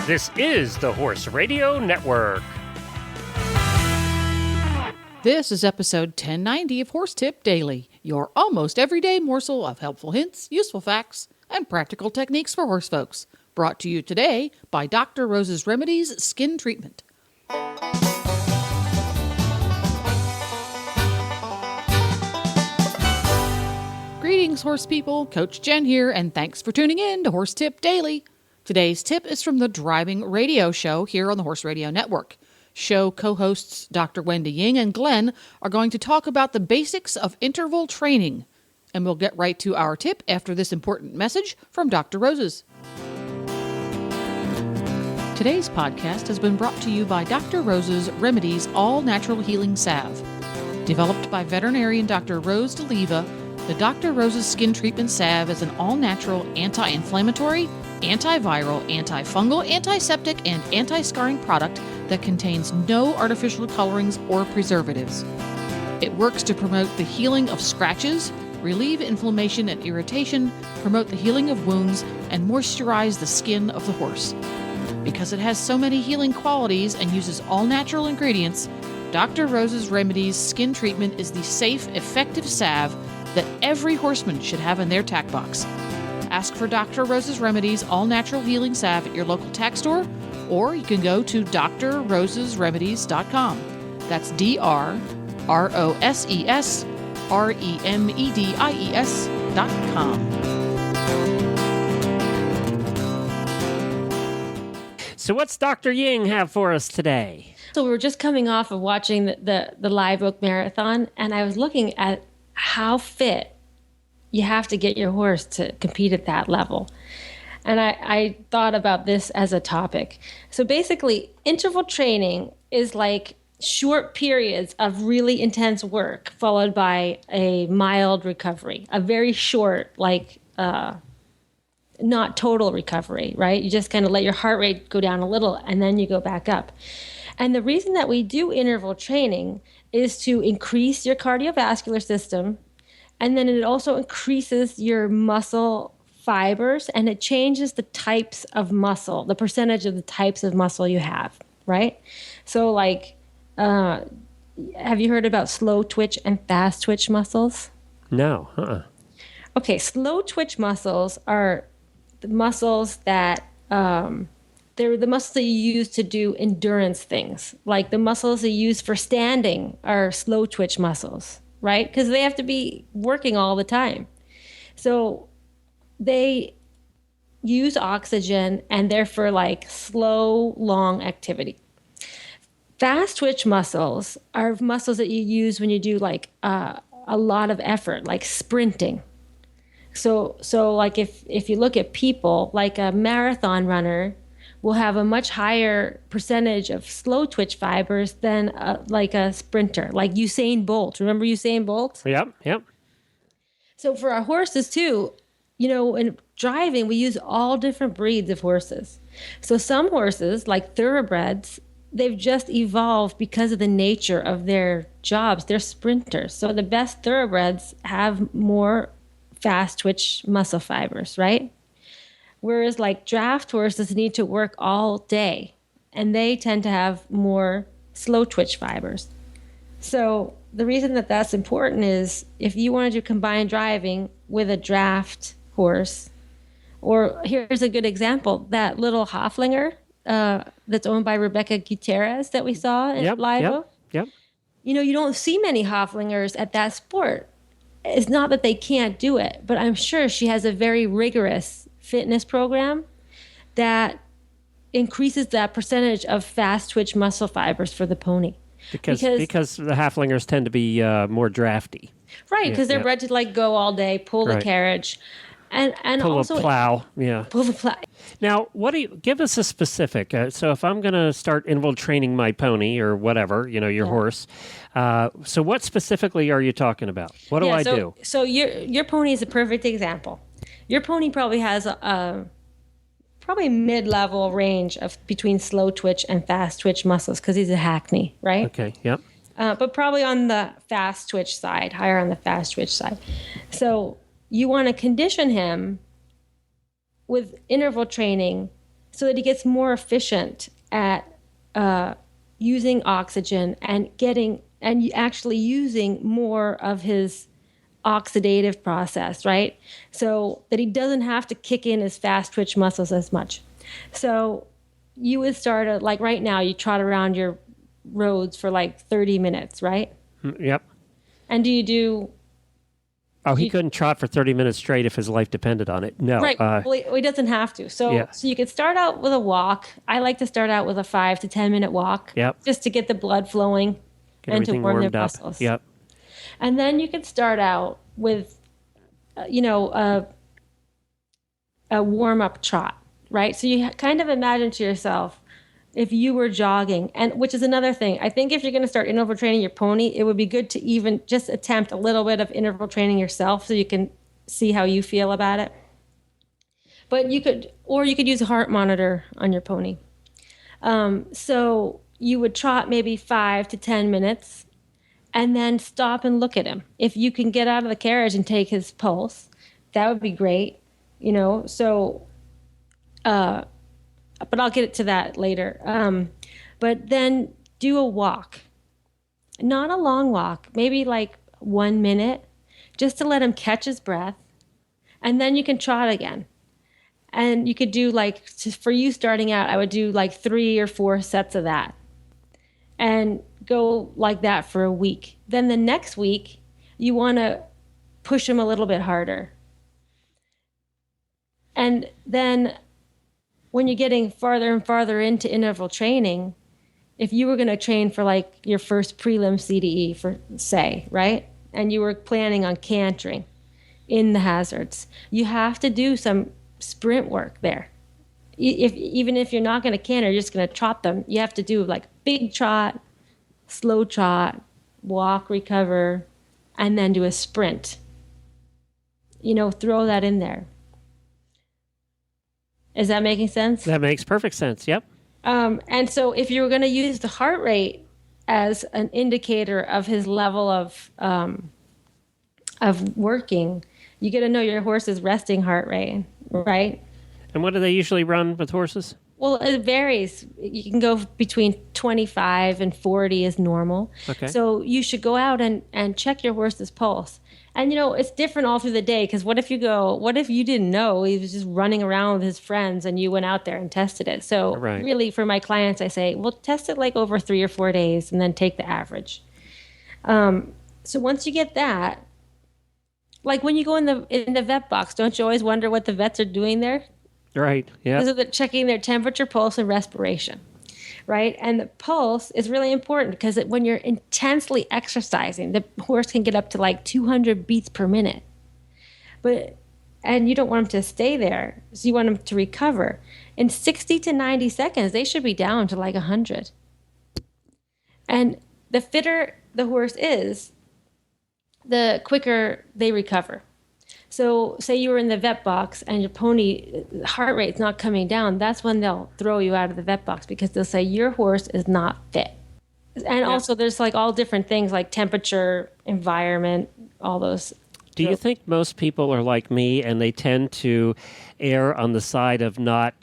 This is the Horse Radio Network. This is episode 1090 of Horse Tip Daily, your almost everyday morsel of helpful hints, useful facts, and practical techniques for horse folks. Brought to you today by Dr. Rose's Remedies Skin Treatment. Greetings, horse people. Coach Jen here, and thanks for tuning in to Horse Tip Daily. Today's tip is from the Driving Radio Show here on the Horse Radio Network. Show co-hosts Dr. Wendy, Ying, and Glenn are going to talk about the basics of interval training. And we'll get right to our tip after this important message from Dr. Rose's. Today's podcast has been brought to you by Dr. Rose's Remedies All-Natural Healing Salve. Developed by veterinarian Dr. Rose DeLiva, the Dr. Rose's Skin Treatment Salve is an all-natural anti-inflammatory, antiviral, antifungal, antiseptic, and anti-scarring product that contains no artificial colorings or preservatives. It works to promote the healing of scratches, relieve inflammation and irritation, promote the healing of wounds, and moisturize the skin of the horse. Because it has so many healing qualities and uses all-natural ingredients, Dr. Rose's Remedies Skin Treatment is the safe, effective salve that every horseman should have in their tack box. Ask for Dr. Rose's Remedies All-Natural Healing Salve at your local tack store, or you can go to drrosesremedies.com. That's drrosesremedies.com. So what's Dr. Ying have for us today? So we were just coming off of watching the Live Oak Marathon, and I was looking at how fit you have to get your horse to compete at that level. And I thought about this as a topic. So basically, interval training is like short periods of really intense work followed by a mild recovery, a very short, not total recovery, right? You just kind of let your heart rate go down a little and then you go back up. And the reason that we do interval training is to increase your cardiovascular system, and then it also increases your muscle fibers, and it changes the types of muscle, the percentage of the types of muscle you have, right? So have you heard about slow twitch and fast twitch muscles? No. Okay, slow twitch muscles are the muscles that, they're the muscles that you use to do endurance things. Like the muscles that you use for standing are slow twitch muscles, right? Because they have to be working all the time. So they use oxygen and they're for slow, long activity. Fast twitch muscles are muscles that you use when you do a lot of effort, like sprinting. So if you look at people, like a marathon runner will have a much higher percentage of slow twitch fibers than a sprinter, like Usain Bolt. Remember Usain Bolt? Yep. So for our horses too, in driving, we use all different breeds of horses. So some horses, like thoroughbreds, they've just evolved because of the nature of their jobs. They're sprinters. So the best thoroughbreds have more fast twitch muscle fibers, right? Whereas draft horses need to work all day, and they tend to have more slow twitch fibers. So the reason that that's important is if you wanted to combine driving with a draft horse, or here's a good example, that little Haflinger that's owned by Rebecca Gutierrez that we saw at Live Oak. Yep. You don't see many Haflingers at that sport. It's not that they can't do it, but I'm sure she has a very rigorous fitness program that increases that percentage of fast twitch muscle fibers for the pony. Because the Haflingers tend to be more drafty. Right, because they're bred to go all day, pull the carriage, and pull also a plow. Yeah, pull the plow. Now, give us a specific? So if I'm going to start interval training my pony or whatever, your horse. So what specifically are you talking about? What do I do? So your pony is a perfect example. Your pony probably has a mid-level range of between slow twitch and fast twitch muscles because he's a hackney, right? Okay, yep. But probably on the fast twitch side, higher on the fast twitch side. So you want to condition him with interval training so that he gets more efficient at using oxygen and actually using more of his oxidative process, right? So that he doesn't have to kick in his fast twitch muscles as much. So you would start at, like right now, you trot around your roads for like 30 minutes, right? Yep. And do you do... Oh, he couldn't trot for 30 minutes straight if his life depended on it. No. Right. Well, he doesn't have to. So you could start out with a walk. I like to start out with a 5 to 10 minute walk. Yep. Just to get the blood flowing and to warm their muscles. Yep. And then you could start out with, a warm-up trot, right? So you kind of imagine to yourself if you were jogging, and which is another thing. I think if you're going to start interval training your pony, it would be good to even just attempt a little bit of interval training yourself so you can see how you feel about it. But you could use a heart monitor on your pony. So you would trot maybe 5 to 10 minutes and then stop and look at him. If you can get out of the carriage and take his pulse, that would be great, but I'll get to that later. But then do a walk, not a long walk, maybe like 1 minute, just to let him catch his breath. And then you can trot again. And you could do for you starting out, I would do like 3 or 4 sets of that and go like that for a week. Then the next week, you want to push him a little bit harder. And then when you're getting farther and farther into interval training, if you were going to train for like your first prelim CDE, for say, right? And you were planning on cantering in the hazards, you have to do some sprint work there. Even if you're not going to canter, you're just going to trot them. You have to do like big trot, slow trot, walk, recover, and then do a sprint. Throw that in there. Is that making sense? That makes perfect sense. Yep. And so if you were going to use the heart rate as an indicator of his level of working, you got to know your horse's resting heart rate, right? And what do they usually run with horses? Well, it varies. You can go between 25 and 40 is normal. Okay. So you should go out and check your horse's pulse. And, it's different all through the day, because what if you didn't know he was just running around with his friends and you went out there and tested it? So really for my clients, I say, well, test it like over 3 or 4 days and then take the average. So once you get that, like when you go in the vet box, don't you always wonder what the vets are doing there? Right, yeah. Because they're checking their temperature, pulse, and respiration, right? And the pulse is really important because when you're intensely exercising, the horse can get up to like 200 beats per minute. And you don't want them to stay there, so you want them to recover. In 60 to 90 seconds, they should be down to like 100. And the fitter the horse is, the quicker they recover. So say you were in the vet box and your pony heart rate's not coming down, that's when they'll throw you out of the vet box, because they'll say your horse is not fit. And also there's like all different things like temperature, environment, all those. Do you think most people are like me and they tend to err on the side of not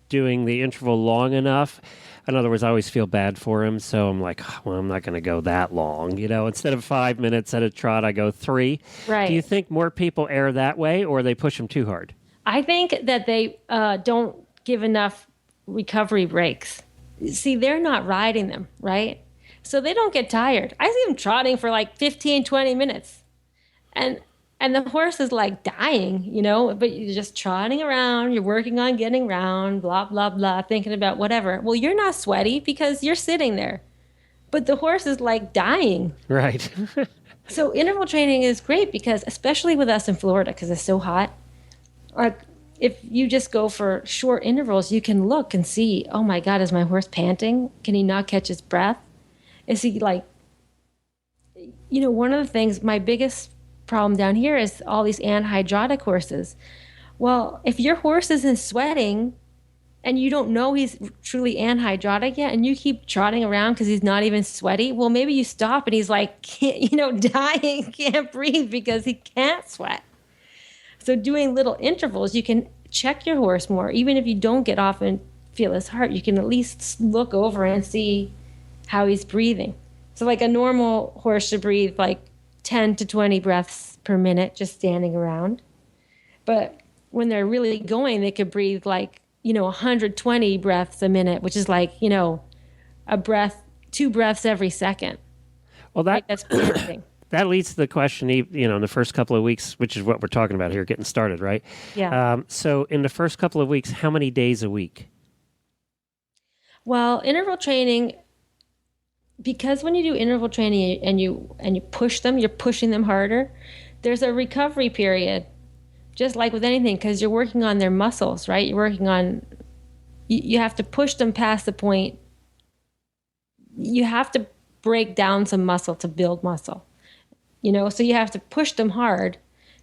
doing the interval long enough? In other words, I always feel bad for him, so I'm like, well, I'm not going to go that long. Instead of 5 minutes at a trot, I go 3. Right. Do you think more people err that way, or they push them too hard? I think that they don't give enough recovery breaks. See, they're not riding them, right? So they don't get tired. I see them trotting for like 15, 20 minutes. And the horse is like dying, but you're just trotting around, you're working on getting round, blah, blah, blah, thinking about whatever. Well, you're not sweaty because you're sitting there. But the horse is like dying. Right. So interval training is great because, especially with us in Florida, because it's so hot, like if you just go for short intervals, you can look and see, oh my God, is my horse panting? Can he not catch his breath? Is he like, one of the things, my biggest problem down here is all these anhydrotic horses. Well, if your horse isn't sweating and you don't know he's truly anhydrotic yet, and you keep trotting around because he's not even sweaty, well, maybe you stop and he's like, dying, can't breathe because he can't sweat. So doing little intervals, you can check your horse more. Even if you don't get off and feel his heart, you can at least look over and see how he's breathing. So like a normal horse should breathe like 10 to 20 breaths per minute just standing around. But when they're really going, they could breathe like, 120 breaths a minute, which is like, a breath, 2 breaths every second. Well, that's panting. That leads to the question, in the first couple of weeks, which is what we're talking about here, getting started, right? Yeah. So in the first couple of weeks, how many days a week? Well, interval training, because when you do interval training and you push them, you're pushing them harder. There's a recovery period, just like with anything, because you're working on their muscles, right? You're working on, you have to push them past the point. You have to break down some muscle to build muscle. So you have to push them hard,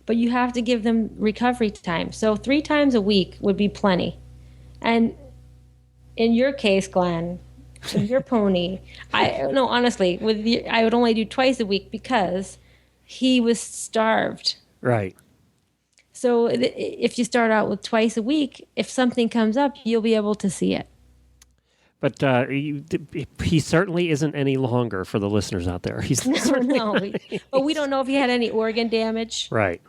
but you have to give them recovery time. So 3 times a week would be plenty. And in your case, Glenn, with your pony, honestly, I would only do twice a week because he was starved. Right. So if you start out with twice a week, if something comes up, you'll be able to see it. But he certainly isn't any longer for the listeners out there. He's No. But we don't know if he had any organ damage. Right.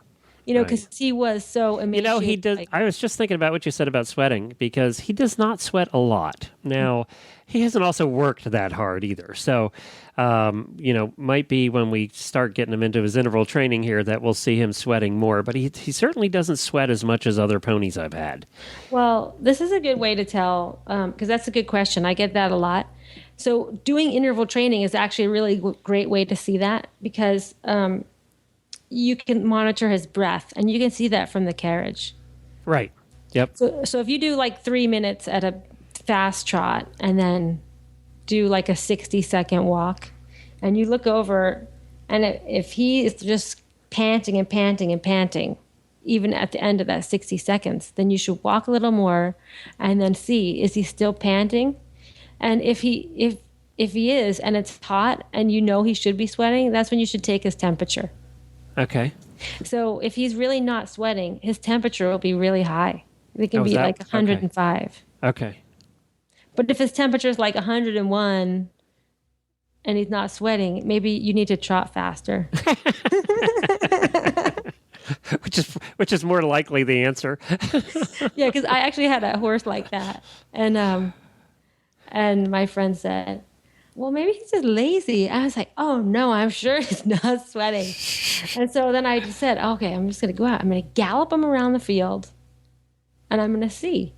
Because he was so emaciated. He does. I was just thinking about what you said about sweating, because he does not sweat a lot. Now, he hasn't also worked that hard either. So, might be when we start getting him into his interval training here that we'll see him sweating more. But he certainly doesn't sweat as much as other ponies I've had. Well, this is a good way to tell, because that's a good question. I get that a lot. So doing interval training is actually a really great way to see that, because you can monitor his breath, and you can see that from the carriage. Right. Yep. So if you do like 3 minutes at a fast trot and then do like a 60-second walk, and you look over, and if he is just panting and panting and panting, even at the end of that 60 seconds, then you should walk a little more and then see, is he still panting? And if he is, and it's hot and he should be sweating, that's when you should take his temperature. Okay. So if he's really not sweating, his temperature will be really high. It can be like 105. Okay. But if his temperature is like 101 and he's not sweating, maybe you need to trot faster. which is more likely the answer. Yeah, because I actually had a horse like that, and my friend said, well, maybe he's just lazy. I was like, oh, no, I'm sure he's not sweating. And so then I just said, okay, I'm just going to go out. I'm going to gallop him around the field, and I'm going to see.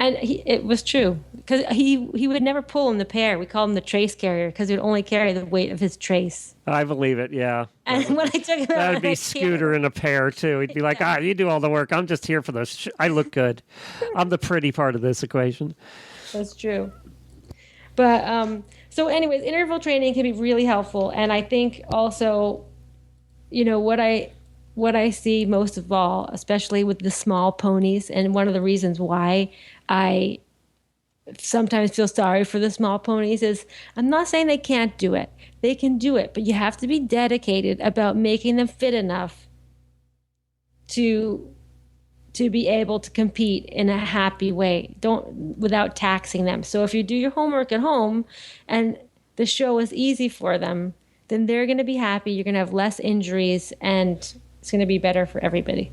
And it was true, because he would never pull in the pair. We called him the trace carrier, because he would only carry the weight of his trace. I believe it, yeah. And when I took him out, that would be Scooter in a pair, too. He'd be like, you do all the work. I'm just here for those. I look good. I'm the pretty part of this equation. That's true. But so anyways, interval training can be really helpful. And I think also, what I see most of all, especially with the small ponies, and one of the reasons why I sometimes feel sorry for the small ponies is, I'm not saying they can't do it. They can do it, but you have to be dedicated about making them fit enough to be able to compete in a happy way, without taxing them. So if you do your homework at home and the show is easy for them, then they're going to be happy. You're going to have less injuries, and it's going to be better for everybody.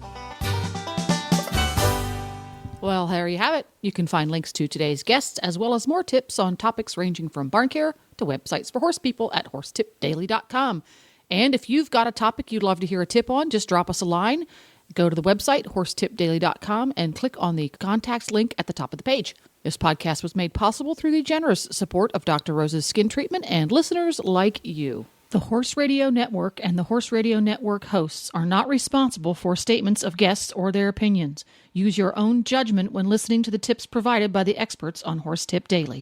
Well, there you have it. You can find links to today's guests, as well as more tips on topics ranging from barn care to websites for horse people at horsetipdaily.com. And if you've got a topic you'd love to hear a tip on, just drop us a line. Go to the website, horsetipdaily.com, and click on the contacts link at the top of the page. This podcast was made possible through the generous support of Dr. Rose's Skin Treatment and listeners like you. The Horse Radio Network and the Horse Radio Network hosts are not responsible for statements of guests or their opinions. Use your own judgment when listening to the tips provided by the experts on Horse Tip Daily.